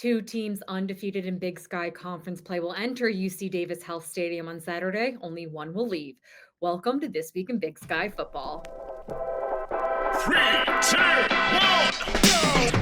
Two teams undefeated in Big Sky Conference play will enter UC Davis Health Stadium on Saturday. Only one will leave. Welcome to This Week in Big Sky Football. 3, 2, 1, go!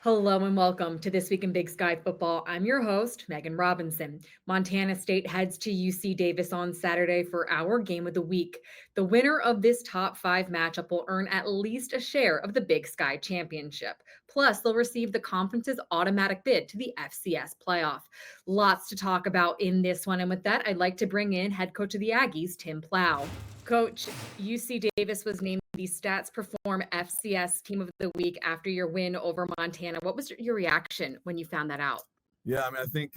Hello and welcome to This Week in Big Sky Football. I'm your host, Megan Robinson. Montana State heads to UC Davis on Saturday for our game of the week. The winner of this top 5 matchup will earn at least a share of the Big Sky Championship. Plus, they'll receive the conference's automatic bid to the FCS playoff. Lots to talk about in this one. And with that, I'd like to bring in head coach of the Aggies, Tim Plough. Coach, UC Davis was named the Stats Perform FCS Team of the Week after your win over Montana. What was your reaction when you found that out? Yeah, I think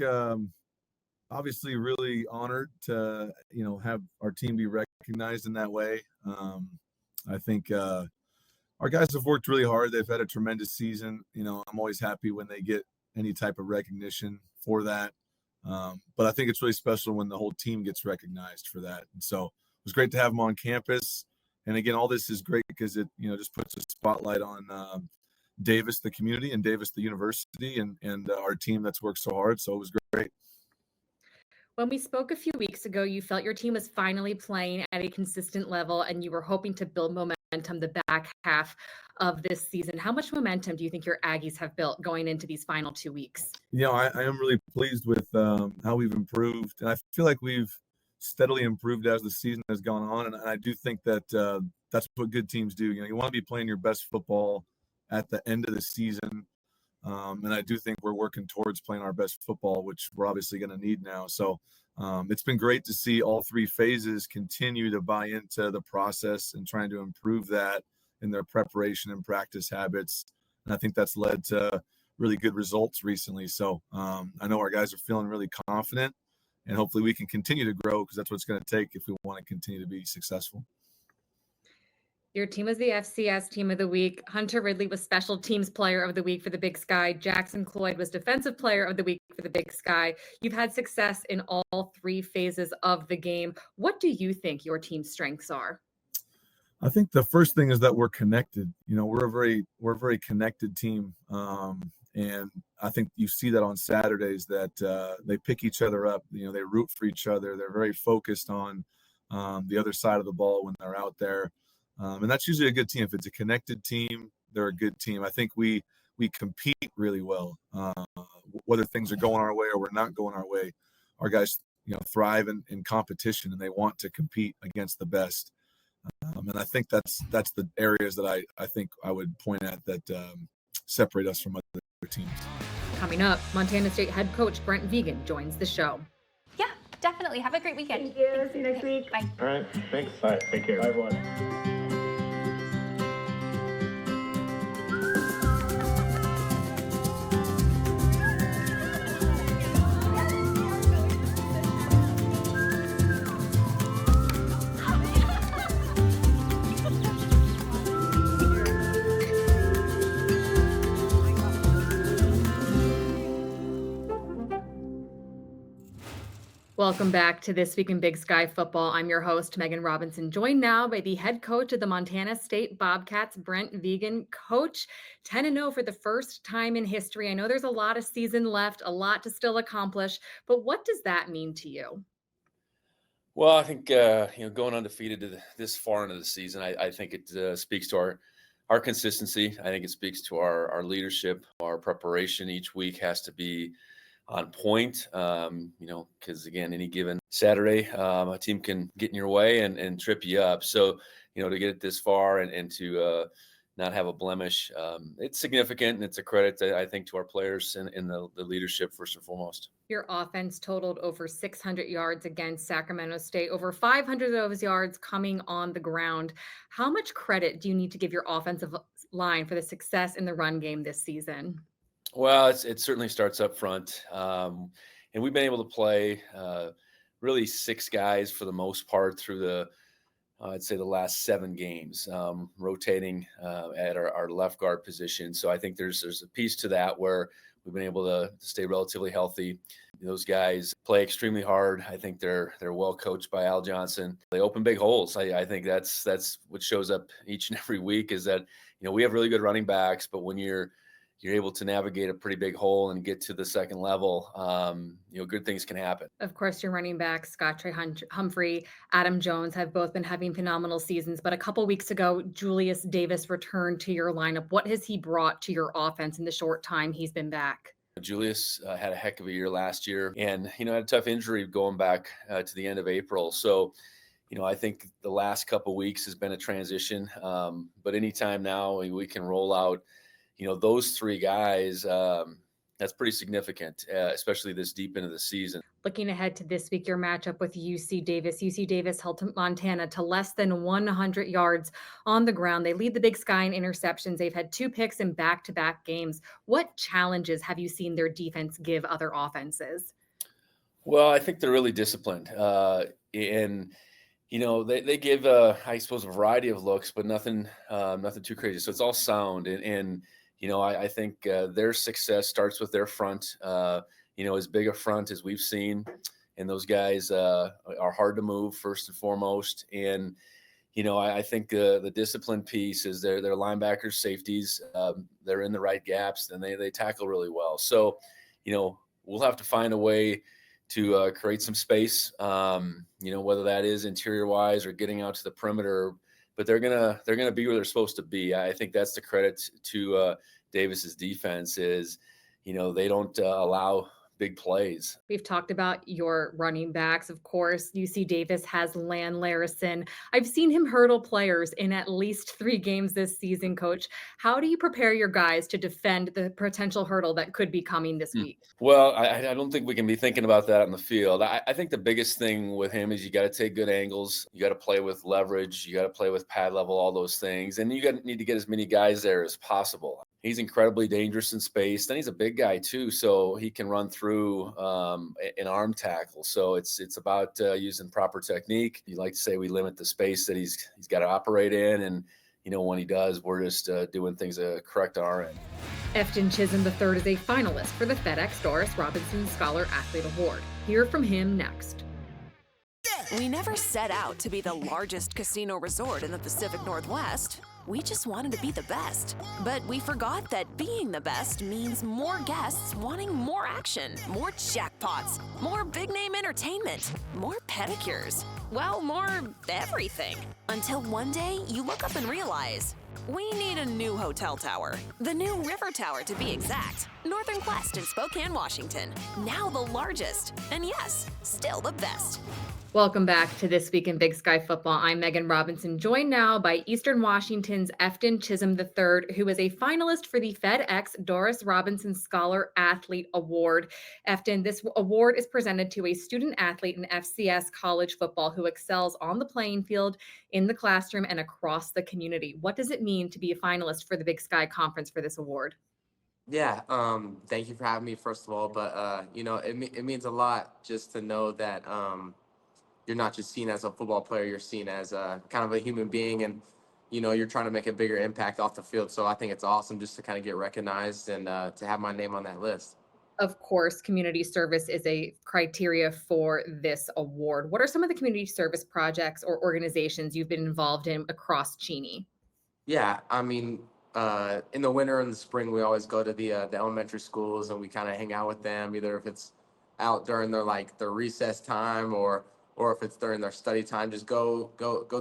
obviously really honored to, have our team be recognized in that way. I think our guys have worked really hard. They've had a tremendous season. I'm always happy when they get any type of recognition for that. But I think it's really special when the whole team gets recognized for that. And so it was great to have them on campus. And again, all this is great because it, just puts a spotlight on Davis, the community, and Davis, the university, and our team that's worked so hard. So it was great. When we spoke a few weeks ago, you felt your team was finally playing at a consistent level and you were hoping to build momentum the back half of this season. How much momentum do you think your Aggies have built going into these final 2 weeks? I am really pleased with how we've improved. And I feel like we've steadily improved as the season has gone on. And I do think that that's what good teams do. You want to be playing your best football at the end of the season. And I do think we're working towards playing our best football, which we're obviously going to need now. So it's been great to see all 3 phases continue to buy into the process and trying to improve that in their preparation and practice habits. And I think that's led to really good results recently. So I know our guys are feeling really confident. And hopefully we can continue to grow because that's what it's going to take if we want to continue to be successful. Your team was the FCS Team of the Week. Hunter Ridley was Special Teams Player of the Week for the Big Sky. Jackson Cloyd was Defensive Player of the Week for the Big Sky. You've had success in all 3 phases of the game. What do you think your team's strengths are? I think the first thing is that we're connected. We're a very connected team. And I think you see that on Saturdays that they pick each other up. They root for each other. They're very focused on the other side of the ball when they're out there. And that's usually a good team. If it's a connected team, they're a good team. I think we compete really well. Whether things are going our way or we're not going our way, our guys, thrive in competition and they want to compete against the best. And I think that's the areas that I think I would point at that separate us from other teams. Coming up, Montana State head coach Brent Vigen joins the show. Yeah, definitely. Have a great weekend. Thank you. See you next week. Bye. All right. Thanks. All right. Take care. Bye, everyone. Welcome back to This Week in Big Sky Football. I'm your host, Megan Robinson, joined now by the head coach of the Montana State Bobcats, Brent Vigen. Coach, 10-0 for the first time in history. I know there's a lot of season left, a lot to still accomplish, but what does that mean to you? Well, I think, going undefeated this far into the season, I think it speaks to our consistency. I think it speaks to our leadership. Our preparation each week has to be on point, because again, any given Saturday, a team can get in your way and trip you up. So, to get it this far and to not have a blemish, it's significant and it's a credit, I think, to our players and the leadership first and foremost. Your offense totaled over 600 yards against Sacramento State, over 500 of those yards coming on the ground. How much credit do you need to give your offensive line for the success in the run game this season? Well, it certainly starts up front. And we've been able to play really 6 guys for the most part through I'd say the last 7 games, rotating at our left guard position. So I think there's a piece to that where we've been able to stay relatively healthy. Those guys play extremely hard. I think they're well coached by Al Johnson. They open big holes. I think that's what shows up each and every week is that we have really good running backs, but when you're able to navigate a pretty big hole and get to the second level, good things can happen. Of course, your running backs, Scott Trey Humphrey, Adam Jones, have both been having phenomenal seasons. But a couple weeks ago, Julius Davis returned to your lineup. What has he brought to your offense in the short time he's been back? Julius had a heck of a year last year and, had a tough injury going back to the end of April. So, I think the last couple weeks has been a transition. But anytime now we can roll out, those 3 guys, that's pretty significant, especially this deep into the season. Looking ahead to this week, your matchup with UC Davis. UC Davis held Montana to less than 100 yards on the ground. They lead the Big Sky in interceptions. They've had 2 picks in back-to-back games. What challenges have you seen their defense give other offenses? Well, I think they're really disciplined. And they give, I suppose, a variety of looks, but nothing too crazy. So it's all sound. And I think their success starts with their front, as big a front as we've seen. And those guys are hard to move first and foremost. And, I think the discipline piece is their linebackers, safeties, they're in the right gaps and they tackle really well. So, we'll have to find a way to create some space, whether that is interior wise or getting out to the perimeter, but they're gonna be where they're supposed to be. I think that's the credit to Davis's defense is, they don't allow big plays. We've talked about your running backs. Of course, UC Davis has Lan Larison. I've seen him hurdle players in at least 3 games this season, Coach. How do you prepare your guys to defend the potential hurdle that could be coming this week? Well, I don't think we can be thinking about that on the field. I think the biggest thing with him is you got to take good angles. You got to play with leverage. You got to play with pad level, all those things. And you need to get as many guys there as possible. He's incredibly dangerous in space. Then he's a big guy too, so he can run through an arm tackle. So it's about using proper technique. You like to say we limit the space that he's got to operate in, and when he does, we're just doing things correct on our end. Efton Chism III is a finalist for the FedEx Doris Robinson Scholar Athlete Award. Hear from him next. We never set out to be the largest casino resort in the Pacific Northwest. We just wanted to be the best. But we forgot that being the best means more guests wanting more action, more jackpots, more big-name entertainment, more pedicures. Well, more everything. Until one day, you look up and realize, we need a new hotel tower. The new River Tower, to be exact. Northern Quest in Spokane, Washington. Now the largest. And yes, still the best. Welcome back to This Week in Big Sky Football. I'm Megan Robinson, joined now by Eastern Washington's Efton Chism III, who is a finalist for the FedEx Doris Robinson Scholar Athlete Award. Efton, this award is presented to a student athlete in FCS college football who excels on the playing field, in the classroom, and across the community. What does it mean to be a finalist for the Big Sky Conference for this award? Yeah, thank you for having me, first of all. But, it means a lot just to know that you're not just seen as a football player, you're seen as a kind of a human being, and you're trying to make a bigger impact off the field. So I think it's awesome just to kind of get recognized and to have my name on that list. Of course, community service is a criteria for this award. What are some of the community service projects or organizations you've been involved in across Cheney? Yeah, I mean, in the winter and the spring, we always go to the elementary schools and we kind of hang out with them, either if it's out during their recess time or if it's during their study time. Just go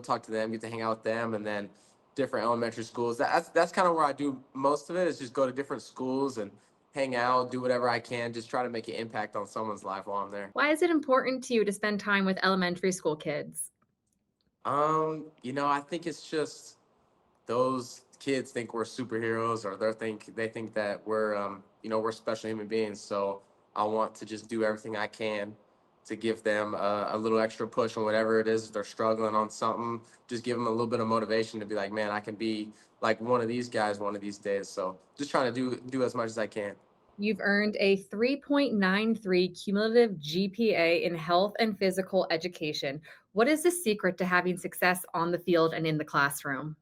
talk to them, get to hang out with them, and then different elementary schools. That's kind of where I do most of it, is just go to different schools and hang out, do whatever I can, just try to make an impact on someone's life while I'm there. Why is it important to you to spend time with elementary school kids? I think it's just those kids think we're superheroes, or they think that we're special human beings. So I want to just do everything I can to give them a little extra push on whatever it is they're struggling on something. Just give them a little bit of motivation to be like, man, I can be like one of these guys one of these days. So just trying to do as much as I can. You've earned a 3.93 cumulative GPA in health and physical education. What is the secret to having success on the field and in the classroom?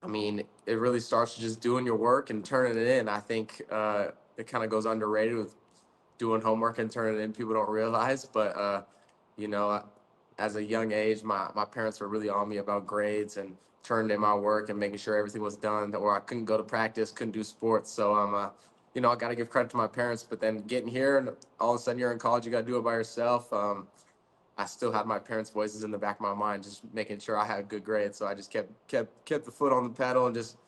I mean, it really starts with just doing your work and turning it in. I think it kind of goes underrated with doing homework and turning it in. People don't realize, but you know, as a young age, my parents were really on me about grades and turning in my work and making sure everything was done. Or I couldn't go to practice, couldn't do sports. So I got to give credit to my parents. But then getting here and all of a sudden you're in college, you got to do it by yourself. I still had my parents' voices in the back of my mind, just making sure I had good grades. So I just kept the foot on the pedal and just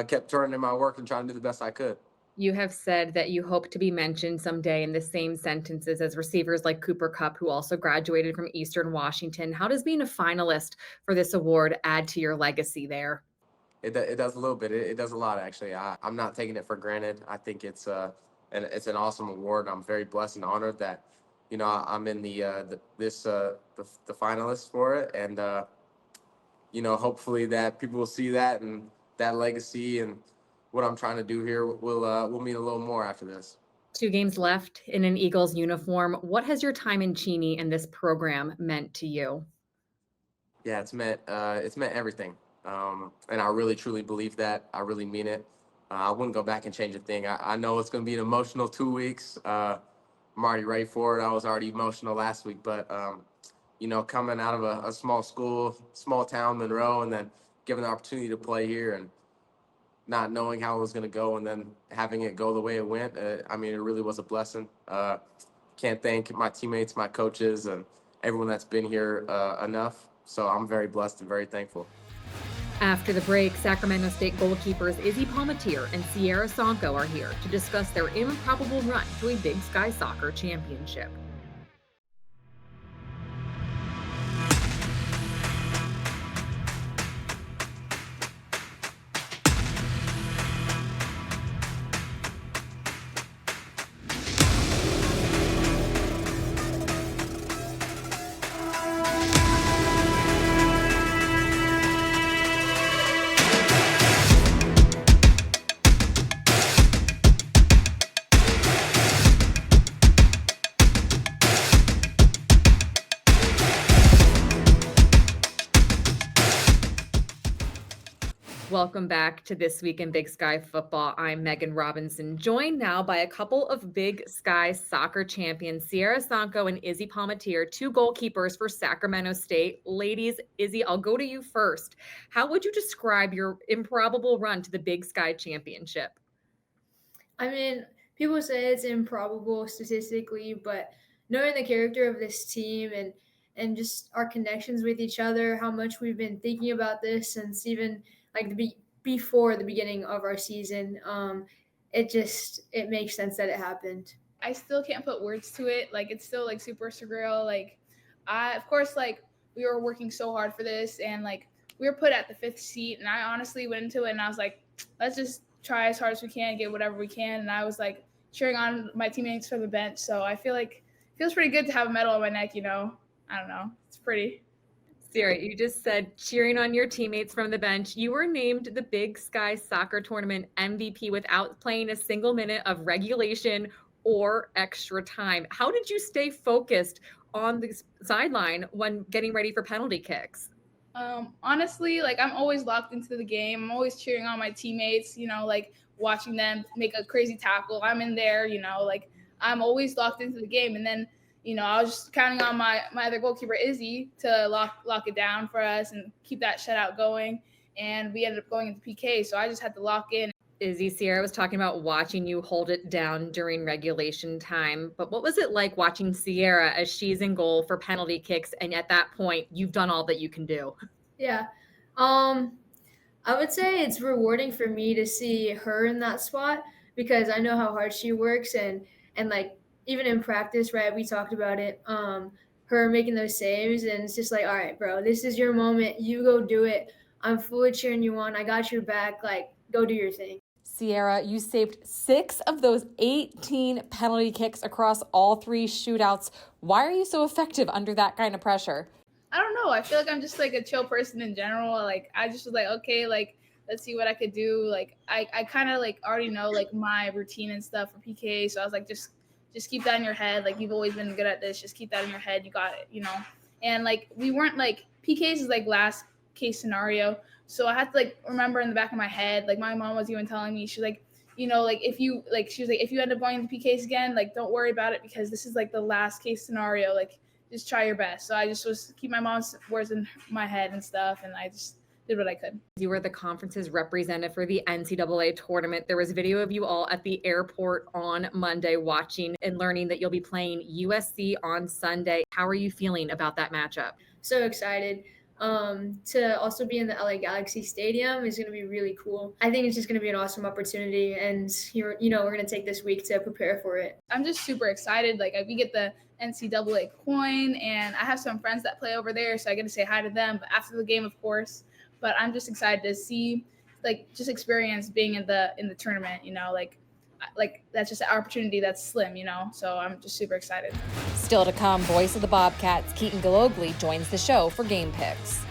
kept turning in my work and trying to do the best I could. You have said that you hope to be mentioned someday in the same sentences as receivers like Cooper Kupp, who also graduated from Eastern Washington. How does being a finalist for this award add to your legacy there? It does a little bit. It does a lot, actually. I'm not taking it for granted. I think it's an awesome award. I'm very blessed and honored that I'm in the finalists for it, and hopefully that people will see that and that legacy and what I'm trying to do here will mean a little more after this. 2 games left in an Eagles uniform. What has your time in Cheney and this program meant to you? Yeah, it's meant everything, and I really truly believe that. I really mean it. I wouldn't go back and change a thing. I know it's going to be an emotional 2 weeks. I'm already ready for it. I was already emotional last week, but coming out of a small school, small town, Monroe, and then given the opportunity to play here and not knowing how it was going to go and then having it go the way it went, it really was a blessing. Can't thank my teammates, my coaches, and everyone that's been here enough. So I'm very blessed and very thankful. After the break, Sacramento State goalkeepers Izzy Palmatier and Sierra Sonko are here to discuss their improbable run to a Big Sky Soccer championship. Welcome back to This Week in Big Sky Football. I'm Megan Robinson, joined now by a couple of Big Sky soccer champions, Sierra Sonko and Izzy Palmatier, 2 goalkeepers for Sacramento State. Ladies, Izzy, I'll go to you first. How would you describe your improbable run to the Big Sky Championship? I mean, people say it's improbable statistically, but knowing the character of this team and just our connections with each other, how much we've been thinking about this since even like before the beginning of our season, it makes sense that it happened. I still can't put words to it. Like, it's still like super surreal. Like, of course, like we were working so hard for this, and like we were put at the 5th seat, and I honestly went into it and I was like, let's just try as hard as we can, get whatever we can. And I was like cheering on my teammates from the bench. So I feel like it feels pretty good to have a medal on my neck, I don't know. It's pretty. Sierra, you just said cheering on your teammates from the bench. You were named the Big Sky Soccer Tournament MVP without playing a single minute of regulation or extra time. How did you stay focused on the sideline when getting ready for penalty kicks? Honestly, like I'm always locked into the game. I'm always cheering on my teammates, like watching them make a crazy tackle. I'm in there, like I'm always locked into the game. And then I was just counting on my other goalkeeper, Izzy, to lock it down for us and keep that shutout going. And we ended up going into PK, so I just had to lock in. Izzy, Sierra was talking about watching you hold it down during regulation time. But what was it like watching Sierra as she's in goal for penalty kicks? And at that point, you've done all that you can do. Yeah. I would say it's rewarding for me to see her in that spot because I know how hard she works and like, even in practice, right, we talked about it, her making those saves, and it's just like, all right, bro, this is your moment. You go do it. I'm fully cheering you on. I got your back. Like, go do your thing. Sierra, you saved 6 of those 18 penalty kicks across all 3 shootouts. Why are you so effective under that kind of pressure? I don't know. I feel like I'm just like a chill person in general. Like, I just was like, okay, like let's see what I could do. Like I kind of like already know like my routine and stuff for PK. So I was like, just keep that in your head. Like you've always been good at this. Just keep that in your head. You got it, you know? And like, we weren't like PKs is like last case scenario. So I had to like remember in the back of my head, like my mom was even telling me, she's like, you know, like if you like, she was like, if you end up going to PKs again, like don't worry about it because this is like the last case scenario. Like just try your best. So I just was keep my mom's words in my head and stuff. And I just did what I could. You were the conference's representative for the NCAA tournament. There was video of you all at the airport on Monday watching and learning that you'll be playing USC on Sunday. How are you feeling about that matchup? So excited. To also be in the LA Galaxy Stadium is going to be really cool. I think it's just going to be an awesome opportunity, and we're going to take this week to prepare for it. I'm just super excited. Like we get the NCAA coin, and I have some friends that play over there, so I get to say hi to them. But after the game, of course. But I'm just excited to see, like, just experience being in the tournament. You know, like that's just an opportunity that's slim. You know, so I'm just super excited. Still to come, voice of the Bobcats, Keaton Gillogly, joins the show for Game Picks.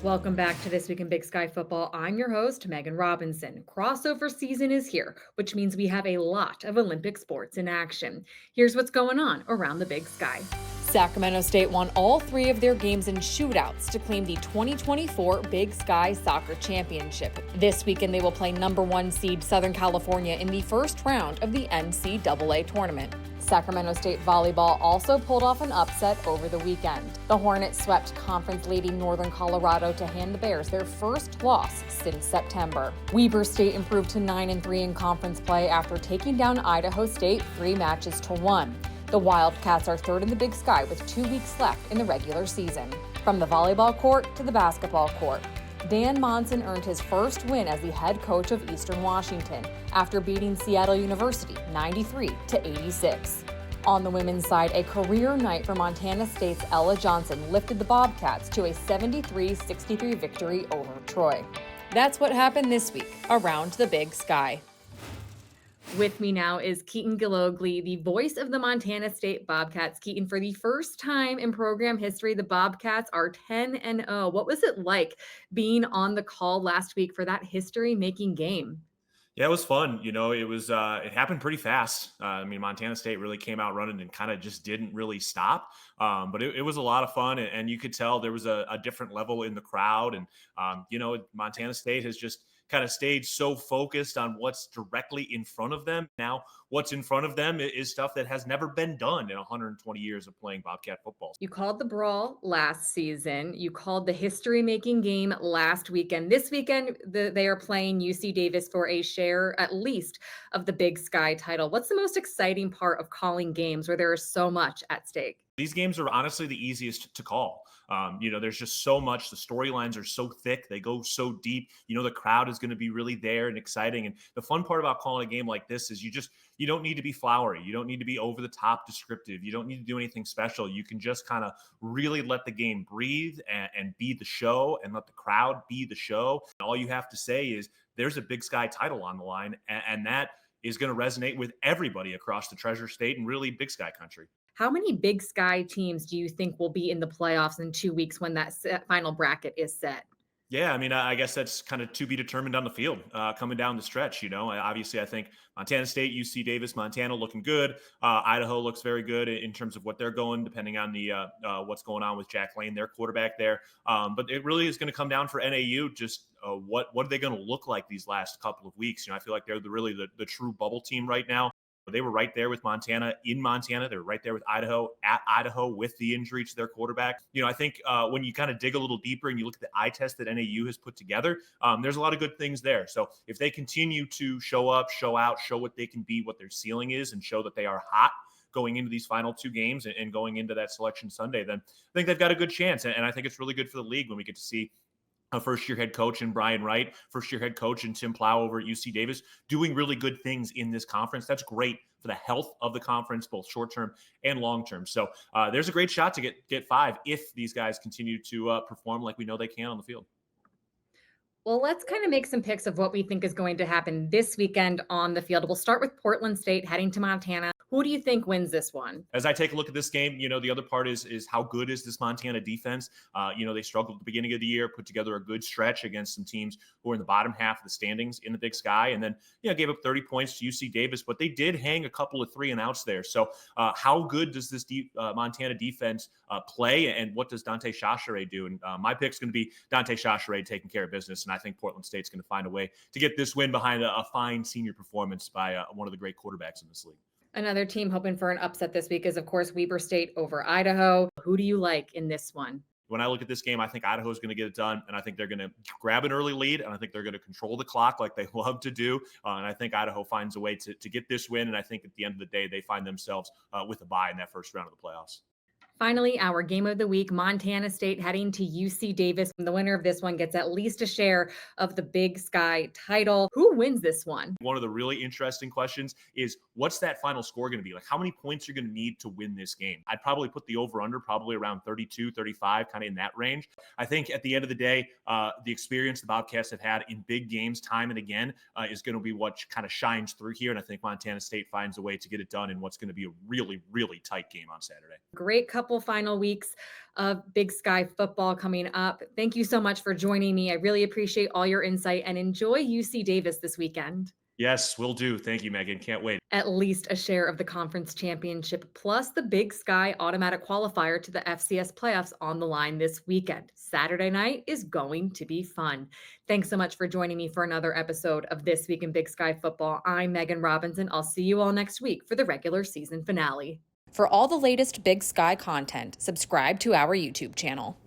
Welcome back to This Week in Big Sky Football. I'm your host, Megan Robinson. Crossover season is here, which means we have a lot of Olympic sports in action. Here's what's going on around the Big Sky. Sacramento State won all 3 of their games in shootouts to claim the 2024 Big Sky Soccer Championship. This weekend, they will play number 1 seed Southern California in the first round of the NCAA tournament. Sacramento State volleyball also pulled off an upset over the weekend. The Hornets swept conference-leading Northern Colorado to hand the Bears their first loss since September. Weber State improved to 9-3 in conference play after taking down Idaho State 3-1. The Wildcats are third in the Big Sky with 2 weeks left in the regular season. From the volleyball court to the basketball court, Dan Monson earned his first win as the head coach of Eastern Washington after beating Seattle University 93-86. On the women's side, a career night for Montana State's Ella Johnson lifted the Bobcats to a 73-63 victory over Troy. That's what happened this week around the Big Sky. With me now is Keaton Gillogly, the voice of the Montana State Bobcats. Keaton, for the first time in program history, the Bobcats are 10-0. What was it like being on the call last week for that history-making game? Yeah, it was fun. You know, it was it happened pretty fast. I mean, Montana State really came out running and kind of just didn't really stop. But it was a lot of fun, and you could tell there was a different level in the crowd. And you know, Montana State has just kind of stayed so focused on what's directly in front of them. Now, what's in front of them is stuff that has never been done in 120 years of playing Bobcat football. You called the brawl last season. You called the history-making game last weekend. This weekend, they are playing UC Davis for a share, at least, of the Big Sky title. What's the most exciting part of calling games where there is so much at stake? These games are honestly the easiest to call. You know, there's just so much. The storylines are so thick. They go so deep. You know, the crowd is going to be really there and exciting. And the fun part about calling a game like this is you don't need to be flowery. You don't need to be over the top descriptive. You don't need to do anything special. You can just kind of really let the game breathe and be the show and let the crowd be the show. And all you have to say is there's a Big Sky title on the line. And that is going to resonate with everybody across the Treasure State and really Big Sky country. How many Big Sky teams do you think will be in the playoffs in 2 weeks when that final bracket is set? Yeah, I mean, I guess that's kind of to be determined on the field coming down the stretch. You know, obviously, I think Montana State, UC Davis, Montana looking good. Idaho looks very good in terms of what they're going, depending on the what's going on with Jack Lane, their quarterback there. But it really is going to come down for NAU. Just what are they going to look like these last couple of weeks? You know, I feel like they're really the true bubble team right now. They were right there with Montana in Montana. They were right there with Idaho at Idaho with the injury to their quarterback. You know, I think when you kind of dig a little deeper and you look at the eye test that NAU has put together, there's a lot of good things there. So if they continue to show up, show out, show what they can be, what their ceiling is, and show that they are hot going into these final 2 games and going into that Selection Sunday, then I think they've got a good chance. And I think it's really good for the league when we get to see a first-year head coach in Brian Wright, first-year head coach in Tim Plough over at UC Davis, doing really good things in this conference. That's great for the health of the conference, both short-term and long-term. So there's a great shot to get 5 if these guys continue to perform like we know they can on the field. Well, let's kind of make some picks of what we think is going to happen this weekend on the field. We'll start with Portland State heading to Montana. Who do you think wins this one? As I take a look at this game, the other part is how good is this Montana defense? They struggled at the beginning of the year, put together a good stretch against some teams who are in the bottom half of the standings in the Big Sky, and then gave up 30 points to UC Davis, but they did hang a couple of 3-and-outs there. So how good does this Montana defense play, and what does Dante Chachere do? And my pick's going to be Dante Chachere taking care of business, and I think Portland State's going to find a way to get this win behind a fine senior performance by one of the great quarterbacks in this league. Another team hoping for an upset this week is, of course, Weber State over Idaho. Who do you like in this one? When I look at this game, I think Idaho is going to get it done, and I think they're going to grab an early lead, and I think they're going to control the clock like they love to do. And I think Idaho finds a way to get this win, and I think at the end of the day, they find themselves with a bye in that first round of the playoffs. Finally, our game of the week, Montana State heading to UC Davis. The winner of this one gets at least a share of the Big Sky title. Who wins this one? One of the really interesting questions is, what's that final score going to be? Like, how many points you're going to need to win this game? I'd probably put the over-under probably around 32, 35, kind of in that range. I think at the end of the day, the experience the Bobcats have had in big games time and again is going to be what kind of shines through here. And I think Montana State finds a way to get it done in what's going to be a really, really tight game on Saturday. Great couple final weeks of Big Sky football coming up. Thank you so much for joining me. I really appreciate all your insight, and enjoy UC Davis this weekend. Yes, will do. Thank you, Megan. Can't wait. At least a share of the conference championship plus the Big Sky automatic qualifier to the FCS playoffs on the line this weekend. Saturday night is going to be fun. Thanks so much for joining me for another episode of This Week in Big Sky Football. I'm Megan Robinson. I'll see you all next week for the regular season finale. For all the latest Big Sky content, subscribe to our YouTube channel.